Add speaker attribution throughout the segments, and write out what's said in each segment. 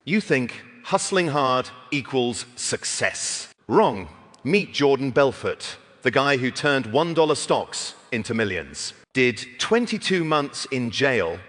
Speaker 1: You think hustling hard equals success. Wrong. Meet Jordan Belfort, the guy who turned $1 stocks into millions. Did 22 months in jail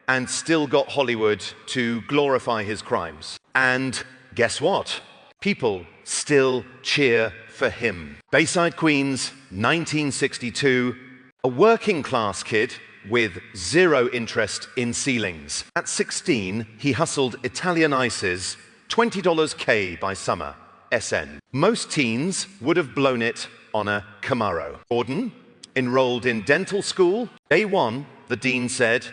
Speaker 1: and still got Hollywood to glorify his crimes. And guess what? People still cheer for him. Bayside, Queens, 1962, a working class kid with zero interest in ceilings. At 16, he hustled Italian Ice's $20 K by summer, SN. Most teens would have blown it on a Camaro. Jordan enrolled in dental school. Day one, the dean said,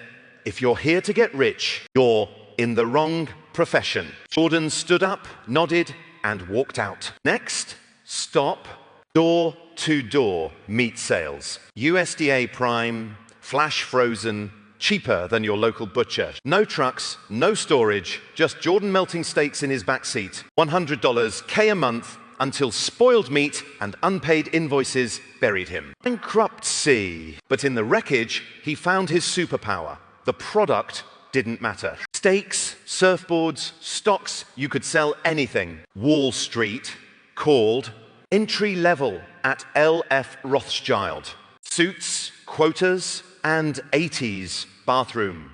Speaker 1: "If you're here to get rich, you're in the wrong profession." Jordan stood up, nodded, and walked out. Next stop, door-to-door meat sales. USDA prime, flash frozen, cheaper than your local butcher. No trucks, no storage, just Jordan melting steaks in his backseat. $100 K a month until spoiled meat and unpaid invoices buried him. Bankruptcy. But in the wreckage, he found his superpower. The product didn't matter. Steaks, surfboards, stocks, you could sell anything. Wall Street called entry level at L.F. Rothschild. Suits, quotas, and 80s bathroom.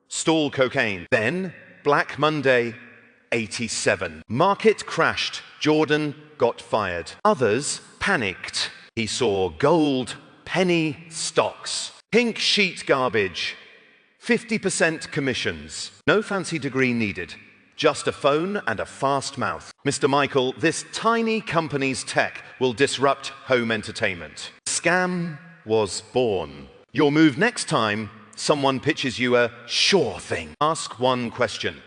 Speaker 1: Stall cocaine. Then, Black Monday, 87. Market crashed. Jordan got fired. Others panicked. He saw gold, penny stocks, pink sheet garbage, 50% commissions. No fancy degree needed. Just a phone and a fast mouth. Mr. Michael, this tiny company's tech will disrupt home entertainment. Scam was born. Your move next time someone pitches you a sure thing. Ask one question.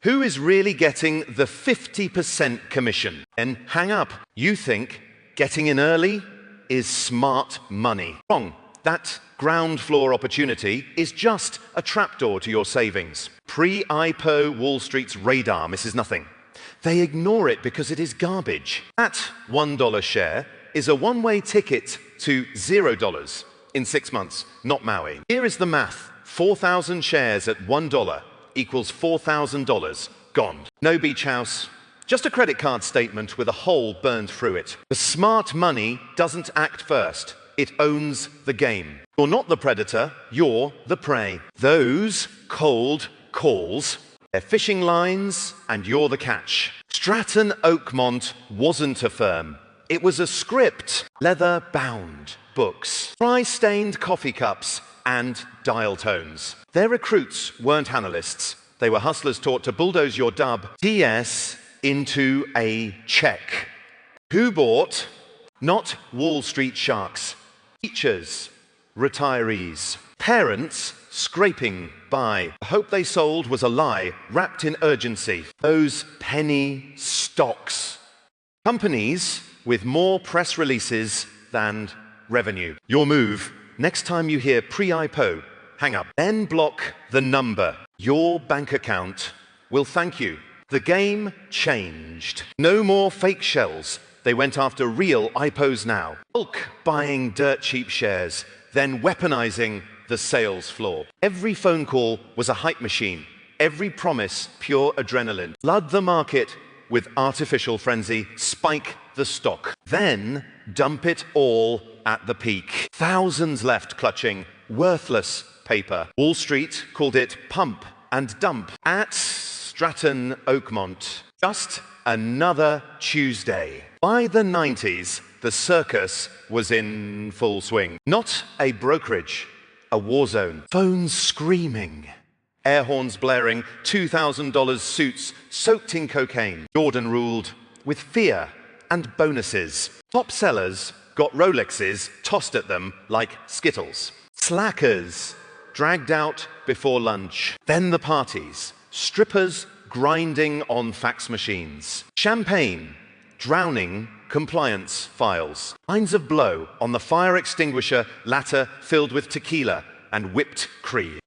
Speaker 1: Who is really getting the 50% commission? And hang up. You think getting in early is smart money. Wrong. That ground floor opportunity is just a trapdoor to your savings. Pre-IPO Wall Street's radar misses nothing. They ignore it because it is garbage. That $1 share is a one-way ticket to $0 in 6 months, not Maui. Here is the math. 4,000 shares at $1 equals $4,000 gone. No beach house, just a credit card statement with a hole burned through it. The smart money doesn't act first. It owns the game. You're not the predator, you're the prey. Those cold calls, they're fishing lines, and you're the catch. Stratton Oakmont wasn't a firm. It was a script. Leather-bound books, fry-stained coffee cups, and dial tones. Their recruits weren't analysts. They were hustlers taught to bulldoze your dub DS into a check. Who bought? Not Wall Street sharks. Teachers, retirees, parents scraping by. The hope they sold was a lie wrapped in urgency. Those penny stocks. Companies with more press releases than revenue. Your move, next time you hear pre-IPO, hang up. Then block the number. Your bank account will thank you. The game changed. No more fake shells. They went after real IPOs now. Bulk buying dirt cheap shares, then weaponizing the sales floor. Every phone call was a hype machine. Every promise, pure adrenaline. Flood the market with artificial frenzy, spike the stock. Then dump it all at the peak. Thousands left clutching worthless paper. Wall Street called it pump and dump. At Stratton Oakmont, just another Tuesday. By the 90s, the circus was in full swing. Not a brokerage, a war zone. Phones screaming. Air horns blaring, $2,000 suits soaked in cocaine. Jordan ruled with fear and bonuses. Top sellers got Rolexes tossed at them like Skittles. Slackers dragged out before lunch. Then the parties. Strippers grinding on fax machines. Champagne drowning compliance files. Lines of blow on the fire extinguisher ladder filled with tequila and whipped cream.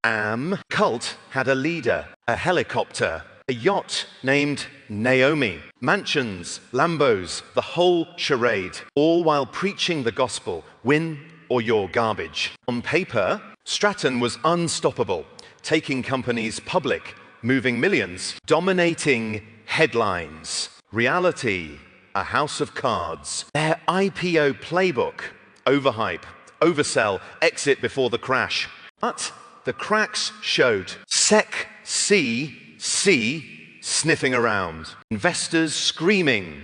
Speaker 1: Cult had a leader, a helicopter, a yacht named Naomi, mansions, Lambos, the whole charade, all while preaching the gospel, win or you're garbage. On paper, Stratton was unstoppable, taking companies public, moving millions, dominating headlines. Reality, a house of cards. Their IPO playbook, overhype, oversell, exit before the crash. But the cracks showed. SEC C sniffing around. Investors screaming.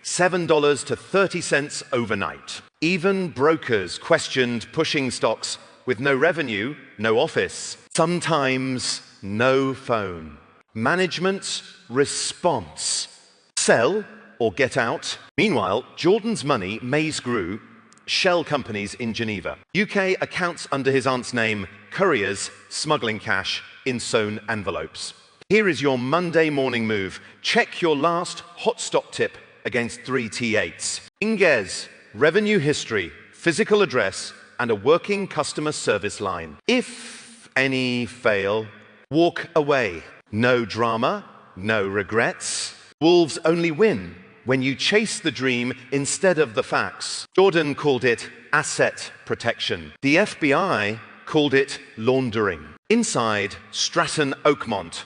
Speaker 1: $7 to 30 cents overnight. Even brokers questioned pushing stocks with no revenue, no office, sometimes no phone. Management's response: sell or get out. Meanwhile, Jordan's money, Maze grew, shell companies in Geneva. UK accounts under his aunt's name, couriers smuggling cash in sewn envelopes. Here is your Monday morning move. Check your last hot stock tip against 3 T8s. Inges, revenue history, physical address, and a working customer service line. If any fail, walk away. No drama, no regrets. Wolves only win when you chase the dream instead of the facts. Jordan called it asset protection. The FBI called it laundering. Inside Stratton Oakmont,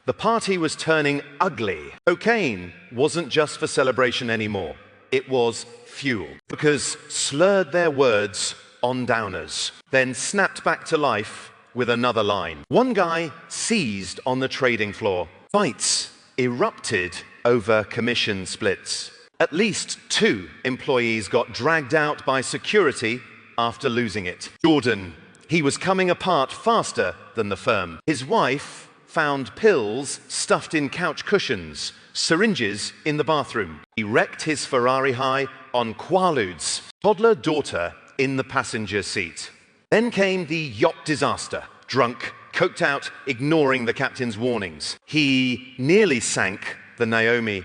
Speaker 1: the party was turning ugly. Cocaine wasn't just for celebration anymore. It was fuel. Because slurred their words on downers, then snapped back to life with another line. One guy seized on the trading floor. Fights erupted over commission splits. At least 2 employees got dragged out by security after losing it. Jordan, he was coming apart faster than the firm. His wife found pills stuffed in couch cushions, syringes in the bathroom. He wrecked his Ferrari high on Quaaludes, toddler daughter in the passenger seat. Then came the yacht disaster. Drunk, coked out, ignoring the captain's warnings. He nearly sank the Naomi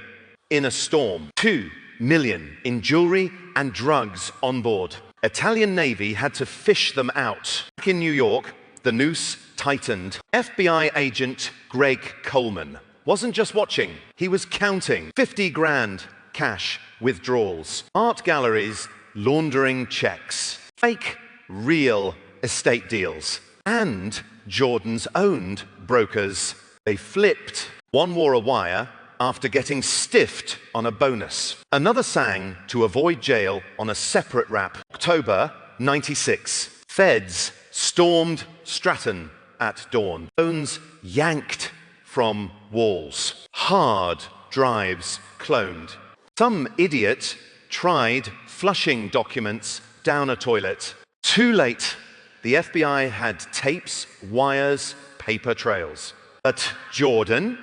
Speaker 1: in a storm. 2 million in jewelry and drugs on board. Italian Navy had to fish them out. Back in New York, the noose tightened. FBI agent Greg Coleman wasn't just watching, he was counting. 50 grand cash withdrawals. Art galleries laundering checks. Fake, real estate deals. And Jordan's owned brokers. They flipped. One wore a wire after getting stiffed on a bonus. Another sang to avoid jail on a separate rap. October 96. Feds stormed Stratton at dawn. Phones yanked from walls. Hard drives cloned. Some idiot tried flushing documents down a toilet. Too late. The FBI had tapes, wires, paper trails. But Jordan,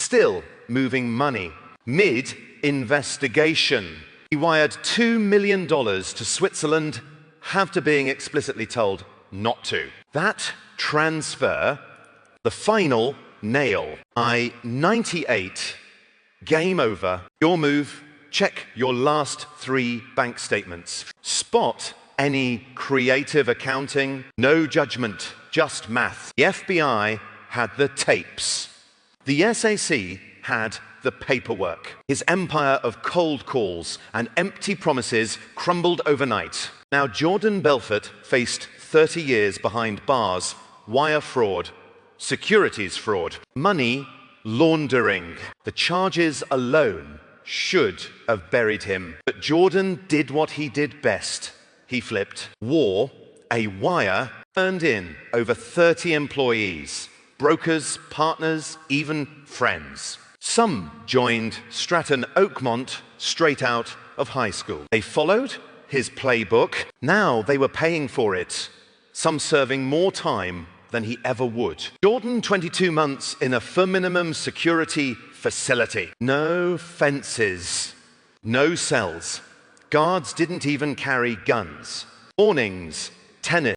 Speaker 1: still moving money. Mid-investigation, he wired $2 million to Switzerland after being explicitly told not to. That transfer, the final nail. I-98, game over. Your move, check your last 3 bank statements. Spot any creative accounting, no judgment, just math. The FBI had the tapes. The SAC had the paperwork. His empire of cold calls and empty promises crumbled overnight. Now Jordan Belfort faced 30 years behind bars, wire fraud, securities fraud, money laundering. The charges alone should have buried him. But Jordan did what he did best. He flipped. Wore a wire, turned in over 30 employees, brokers, partners, even friends. Some joined Stratton Oakmont straight out of high school. They followed his playbook. Now they were paying for it, some serving more time than he ever would. Jordan, 22 months in a for minimum security facility. No fences, no cells. Guards didn't even carry guns. Mornings, tennis.